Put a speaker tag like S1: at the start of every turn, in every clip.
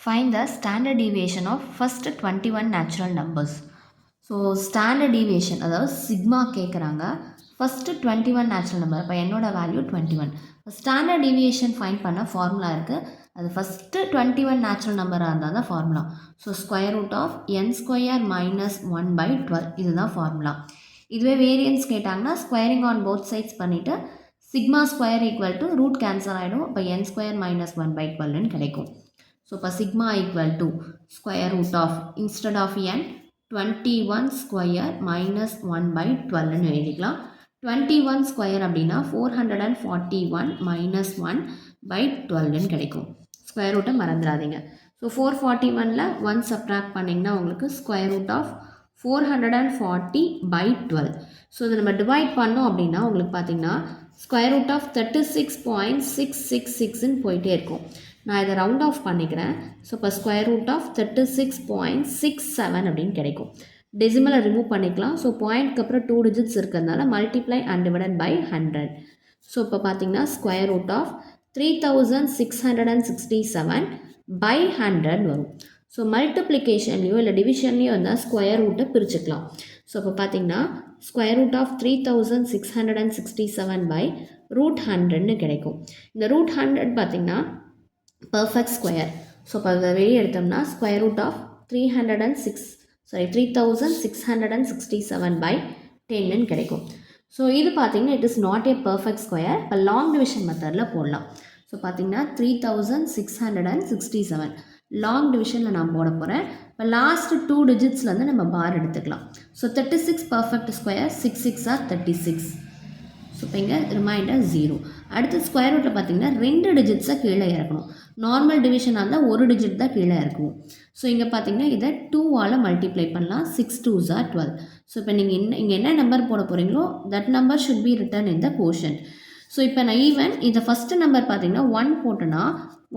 S1: Find the standard deviation of first 21 natural numbers. So standard deviation அதாவது sigma கேட்குறாங்க. First 21 natural number. இப்போ என்னோட value 21. Standard deviation find பண்ண formula இருக்குது. அது ஃபஸ்ட்டு 21 நேச்சுரல் நம்பராக இருந்தால் தான் formula. So square root of n square minus 1/12 இதுதான் ஃபார்முலா. இதுவே வேரியன்ஸ் கேட்டாங்கன்னா ஸ்கொயரிங் ஆன் போத் சைட்ஸ் பண்ணிவிட்டு sigma square equal to root cancel ஆகிடும். இப்போ n ஸ்கொயர் மைனஸ் 1/12ன்னு கிடைக்கும். ஸோ இப்போ sigma equal to square root of instead of n 21 square minus 1/12ன்னு எழுதிக்கலாம். 21 ஸ்கொயர் அப்படின்னா 441 மைனஸ் 1/12ன்னு கிடைக்கும். ஸ்கொயர் ரூட்டை மறந்துடாதீங்க. ஸோ 441ல் 1 சப்ட்ராக்ட் பண்ணிங்கன்னா உங்களுக்கு ஸ்கொயர் ரூட் ஆஃப் 440/12. ஸோ இதை நம்ம டிவைட் பண்ணோம் அப்படின்னா உங்களுக்கு பார்த்தீங்கன்னா ஸ்கொயர் ரூட் ஆஃப் 36.666ன்னு போயிட்டே இருக்கும். நான் இதை ரவுண்ட் ஆஃப் பண்ணிக்கிறேன். ஸோ இப்போ ஸ்கொயர் ரூட் ஆஃப் 36.67 அப்படின்னு கிடைக்கும். டெசிமலை ரிமூவ் பண்ணிக்கலாம். ஸோ பாயிண்ட்க்கு அப்புறம் 2 டிஜிட்ஸ் இருக்கிறதுனால multiply and divided by 100. So இப்போ பார்த்தீங்கன்னா ஸ்கொயர் ரூட் ஆஃப் 3667/100 வரும். ஸோ மல்டிப்ளிகேஷன்லையோ இல்லை டிவிஷன்லையோ இருந்தால் ஸ்கொயர் ரூட்டை பிரிச்சுக்கலாம். ஸோ இப்போ பார்த்தீங்கன்னா ஸ்கொயர் ரூட் ஆஃப் 3667/100ன்னு கிடைக்கும். இந்த ரூட் 100 பார்த்தீங்கன்னா பர்ஃபெக்ட் ஸ்கொயர். ஸோ இப்போ அதை வெளியே எடுத்தோம்னா ஸ்கொயர் ரூட் ஆஃப் 3667/10ன்னு கிடைக்கும். ஸோ இது பார்த்தீங்கன்னா it is not a perfect square. இப்போ லாங் டிவிஷன் மெத்தடில் போடலாம். ஸோ பார்த்தீங்கன்னா 3667 லாங் டிவிஷனில் நான் போட போகிறேன். இப்போ லாஸ்ட் 2 டிஜிட்ஸ்லேருந்து நம்ம பார் எடுத்துக்கலாம். So 36 perfect square 6 6 are 36. So இப்போ இங்கே ரிமைண்டர் 0. அடுத்து ஸ்கொயர் ரூட்டில் பார்த்தீங்கன்னா 2 டிஜிட்ஸை கீழே இறக்கணும். நார்மல் டிவிஷனாக இருந்தால் 1 டிஜிட் தான் கீழே இறக்குவோம். ஸோ இங்கே பார்த்தீங்கன்னா இதை 2ஆல் மல்டிப்ளை பண்ணலாம். 6 2s are 12. ஸோ இப்போ நீங்கள் இங்கே என்ன நம்பர் போட போகிறீங்களோ that number should be written in the quotient. So இப்போ நான் ஈவன் இந்த ஃபஸ்ட்டு நம்பர் பார்த்தீங்கன்னா 1 போட்டோன்னா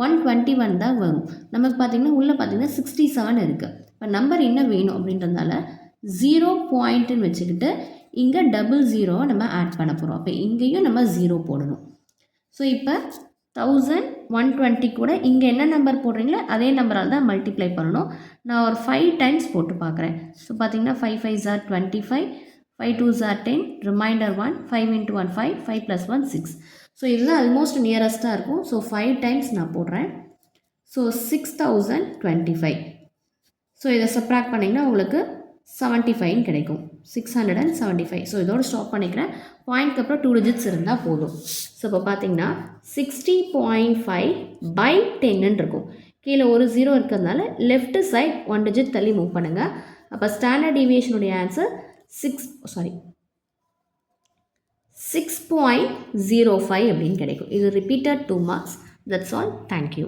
S1: 121 தான் வரும். நமக்கு பார்த்தீங்கன்னா உள்ளே பார்த்தீங்கன்னா 67 இருக்குது. இப்போ நம்பர் என்ன வேணும் அப்படின்றதுனால 0 பாயிண்ட்டுன்னு வச்சுக்கிட்டு இங்கே 00 நம்ம ஆட் பண்ண போகிறோம். அப்போ இங்கேயும் நம்ம 0 போடணும். ஸோ இப்போ 1120 கூட இங்கே என்ன நம்பர் போடுறீங்களோ அதே நம்பரால் தான் மல்டிப்ளை பண்ணணும். நான் ஒரு 5 டைம்ஸ் போட்டு பார்க்குறேன். ஸோ பார்த்தீங்கன்னா 5 5s are 25, 5 2s are 10, reminder 1, 5 into 1 5, 5 plus 1 6. So இதுதான் ஆல்மோஸ்ட் நியரஸ்ட்டாக இருக்கும். ஸோ 5 டைம்ஸ் நான் போடுறேன். ஸோ 6025. ஸோ இதை சப்ராக்ட் பண்ணிங்கன்னா உங்களுக்கு 75 கிடைக்கும். 675. ஸோ இதோடு ஸ்டாப் பண்ணிக்கிறேன். பாயிண்ட்க்கு அப்புறம் 2 டிஜிட்ஸ் இருந்தால் போதும். ஸோ இப்போ பார்த்தீங்கன்னா 60.5/10ன்னு இருக்கும். கீழே ஒரு 0 இருக்கிறதுனால லெஃப்ட் சைட் 1 டிஜிட் தள்ளி மூவ் பண்ணுங்கள். அப்போ ஸ்டாண்டர்ட் டீவியேஷனுடைய ஆன்சர் 6.05 அப்படின்னு கிடைக்கும். இது repeated 2 marks. That's all. Thank you.